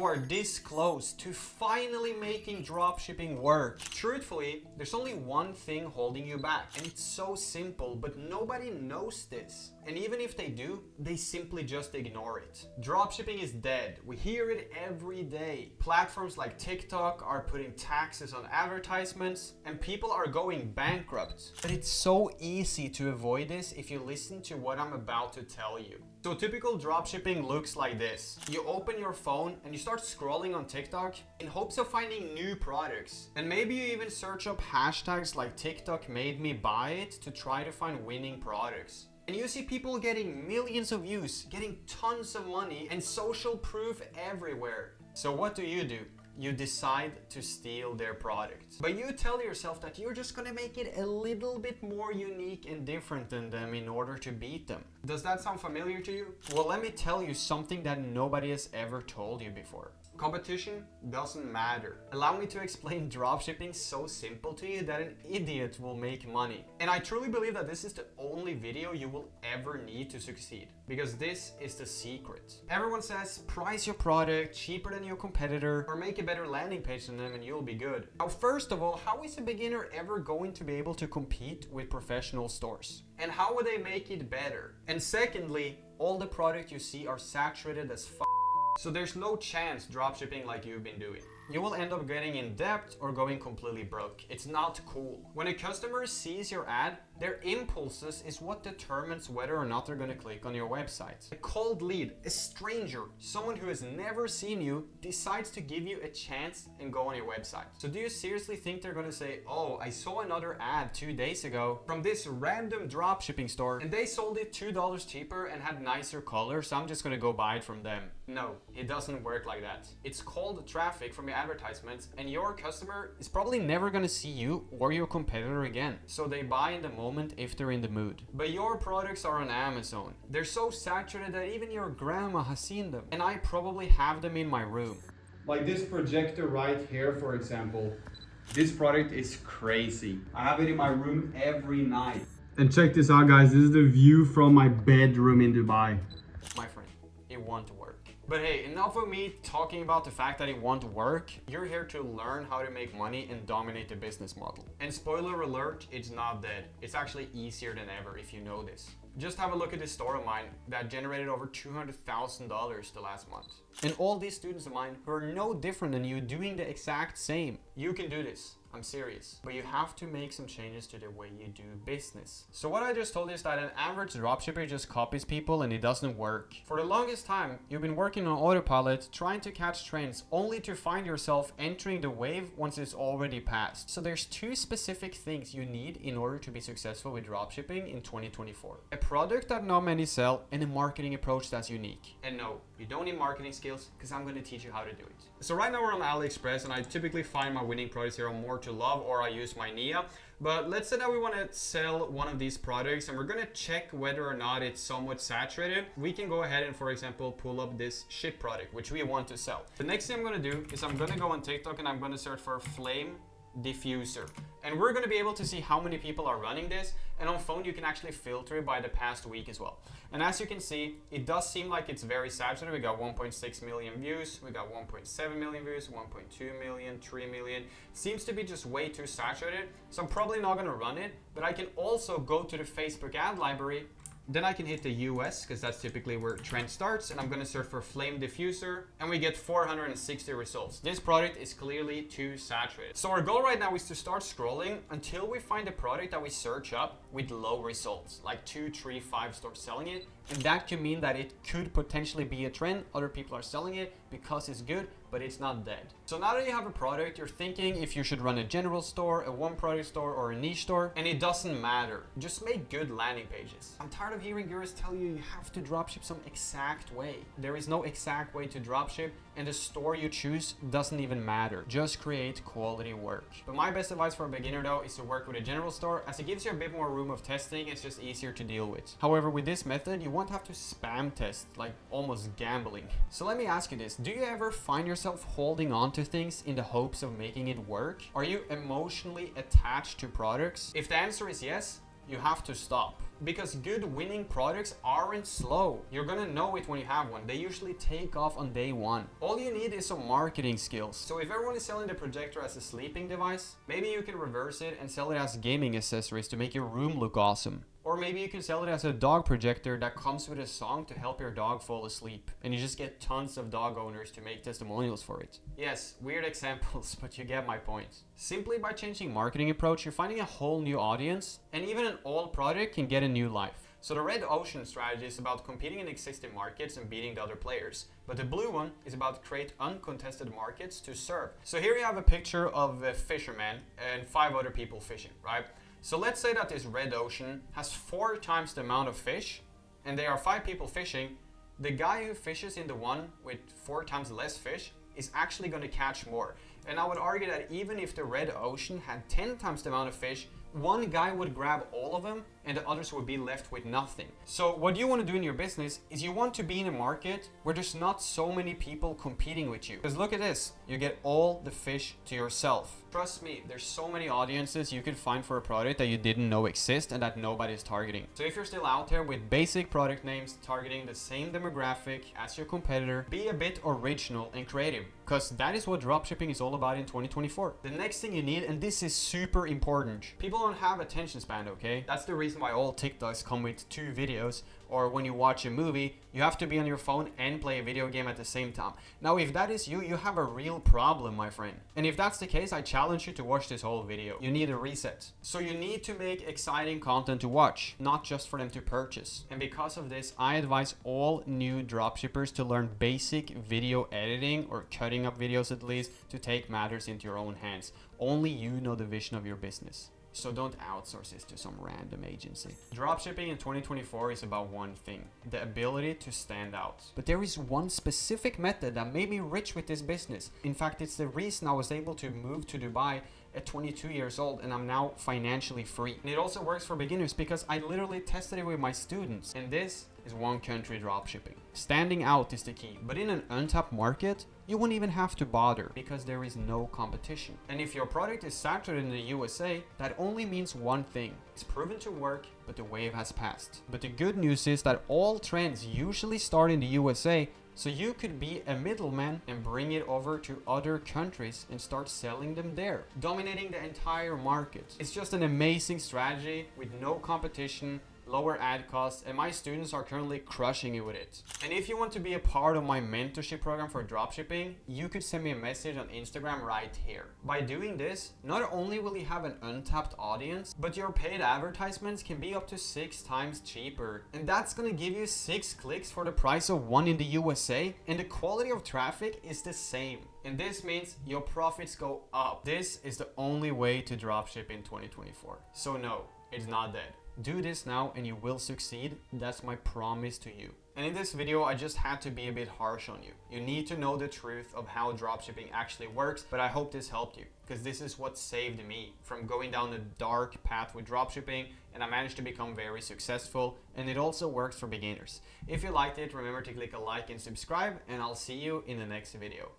are this close to finally making dropshipping work. Truthfully, there's only one thing holding you back, and it's so simple, but nobody knows this. And even if they do, they simply just ignore it. Dropshipping is dead. We hear it every day. Platforms like TikTok are putting taxes on advertisements, and people are going bankrupt. But it's so easy to avoid this if you listen to what I'm about to tell you. So typical dropshipping looks like this. You open your phone and you start scrolling on TikTok in hopes of finding new products. And maybe you even search up hashtags like TikTok made me buy it to try to find winning products. And you see people getting millions of views, getting tons of money, and social proof everywhere. So what do? You decide to steal their product. But you tell yourself that you're just gonna make it a little bit more unique and different than them in order to beat them. Does that sound familiar to you? Well, let me tell you something that nobody has ever told you before. Competition doesn't matter. Allow me to explain dropshipping so simple to you that an idiot will make money. And I truly believe that this is the only video you will ever need to succeed, because this is the secret. Everyone says price your product cheaper than your competitor or make a better landing page than them and you'll be good. Now, first of all, how is a beginner ever going to be able to compete with professional stores? And how would they make it better? And secondly, all the products you see are saturated as f***. So there's no chance dropshipping like you've been doing. You will end up getting in debt or going completely broke. It's not cool. When a customer sees your ad, their impulses is what determines whether or not they're gonna click on your website. A cold lead, a stranger, someone who has never seen you, decides to give you a chance and go on your website. So do you seriously think they're gonna say, oh, I saw another ad 2 days ago from this random dropshipping store and they sold it $2 cheaper and had nicer colors, so I'm just gonna go buy it from them? No, it doesn't work like that. It's called traffic from your advertisements, and your customer is probably never gonna see you or your competitor again. So they buy in the moment if they're in the mood. But your products are on Amazon. They're so saturated that even your grandma has seen them. And I probably have them in my room. Like this projector right here, for example. This product is crazy. I have it in my room every night. And check this out, guys. This is the view from my bedroom in Dubai. My friend, it won't work. But hey, enough of me talking about the fact that it won't work. You're here to learn how to make money and dominate the business model. And spoiler alert, it's not dead. It's actually easier than ever if you know this. Just have a look at this store of mine that generated over $200,000 the last month. And all these students of mine who are no different than you doing the exact same. You can do this. I'm serious. But you have to make some changes to the way you do business. So what I just told you is that an average dropshipper just copies people and it doesn't work. For the longest time, you've been working on autopilot, trying to catch trends, only to find yourself entering the wave once it's already passed. So there's two specific things you need in order to be successful with dropshipping in 2024. A product that not many sell and a marketing approach that's unique. And no, you don't need marketing skills because I'm going to teach you how to do it. So right now we're on AliExpress and I typically find my winning products here on More to Love, or I use my Nia. But let's say that we want to sell one of these products and we're going to check whether or not it's somewhat saturated. We can go ahead and, for example, pull up this shit product which we want to sell. The next thing I'm going to do is I'm going to go on TikTok and I'm going to search for flame diffuser, and we're going to be able to see how many people are running this. And on phone you can actually filter it by the past week as well. And as you can see, it does seem like it's very saturated. We got 1.6 million views, we got 1.7 million views, 1.2 million, 3 million. Seems to be just way too saturated, so I'm probably not going to run it. But I can also go to the Facebook ad library. Then I can hit the US because that's typically where trend starts, and I'm going to search for flame diffuser and we get 460 results. This product is clearly too saturated. So our goal right now is to start scrolling until we find a product that we search up with low results, like 2, 3, 5 stores selling it. And that could mean that it could potentially be a trend. Other people are selling it because it's good, but it's not dead. So now that you have a product, you're thinking if you should run a general store, a one product store, or a niche store, and it doesn't matter. Just make good landing pages. I'm tired of hearing gurus tell you have to dropship some exact way. There is no exact way to dropship, and the store you choose doesn't even matter. Just create quality work. But my best advice for a beginner though is to work with a general store, as it gives you a bit more room of testing. It's just easier to deal with. However, with this method, you won't have to spam test, like almost gambling. So let me ask you this. Do you ever find yourself holding on to things in the hopes of making it work? Are you emotionally attached to products? If the answer is yes, you have to stop. Because good winning products aren't slow. You're gonna know it when you have one. They usually take off on day one. All you need is some marketing skills. So if everyone is selling the projector as a sleeping device, maybe you can reverse it and sell it as gaming accessories to make your room look awesome. Or maybe you can sell it as a dog projector that comes with a song to help your dog fall asleep. And you just get tons of dog owners to make testimonials for it. Yes, weird examples, but you get my point. Simply by changing marketing approach, you're finding a whole new audience, and even an old product can get a new life. So the red ocean strategy is about competing in existing markets and beating the other players. But the blue one is about create uncontested markets to serve. So here you have a picture of a fisherman and 5 other people fishing, right? So let's say that this red ocean has 4 times the amount of fish, and there are 5 people fishing. The guy who fishes in the one with 4 times less fish is actually going to catch more. And I would argue that even if the red ocean had 10 times the amount of fish, one guy would grab all of them and the others would be left with nothing. So what you want to do in your business is you want to be in a market where there's not so many people competing with you. Because look at this, you get all the fish to yourself. Trust me, there's so many audiences you could find for a product that you didn't know exist and that nobody's targeting. So if you're still out there with basic product names targeting the same demographic as your competitor, be a bit original and creative, because that is what dropshipping is all about in 2024. The next thing you need, and this is super important, people don't have attention span, okay? That's the reason why all TikToks come with 2 videos, or when you watch a movie, you have to be on your phone and play a video game at the same time. Now, if that is you, you have a real problem, my friend. And if that's the case, I challenge you to watch this whole video. You need a reset. So you need to make exciting content to watch, not just for them to purchase. And because of this, I advise all new dropshippers to learn basic video editing, or cutting up videos at least, to take matters into your own hands. Only you know the vision of your business. So don't outsource this to some random agency. Dropshipping in 2024 is about one thing, the ability to stand out. But there is one specific method that made me rich with this business. In fact, it's the reason I was able to move to Dubai at 22 years old, and I'm now financially free. And it also works for beginners because I literally tested it with my students. And this is one country dropshipping. Standing out is the key, but in an untapped market, you won't even have to bother because there is no competition. And if your product is saturated in the USA, that only means one thing. It's proven to work, but the wave has passed. But the good news is that all trends usually start in the USA, so you could be a middleman and bring it over to other countries and start selling them there, dominating the entire market. It's just an amazing strategy with no competition, lower ad costs, and my students are currently crushing it with it. And if you want to be a part of my mentorship program for dropshipping, you could send me a message on Instagram right here. By doing this, not only will you have an untapped audience, but your paid advertisements can be up to 6 times cheaper. And that's gonna give you 6 clicks for the price of 1 in the USA, and the quality of traffic is the same. And this means your profits go up. This is the only way to dropship in 2024. So no, it's not dead. Do this now and you will succeed. That's my promise to you. And in this video, I just had to be a bit harsh on you. You need to know the truth of how dropshipping actually works, but I hope this helped you, because this is what saved me from going down a dark path with dropshipping, and I managed to become very successful, and it also works for beginners. If you liked it, remember to click a like and subscribe, and I'll see you in the next video.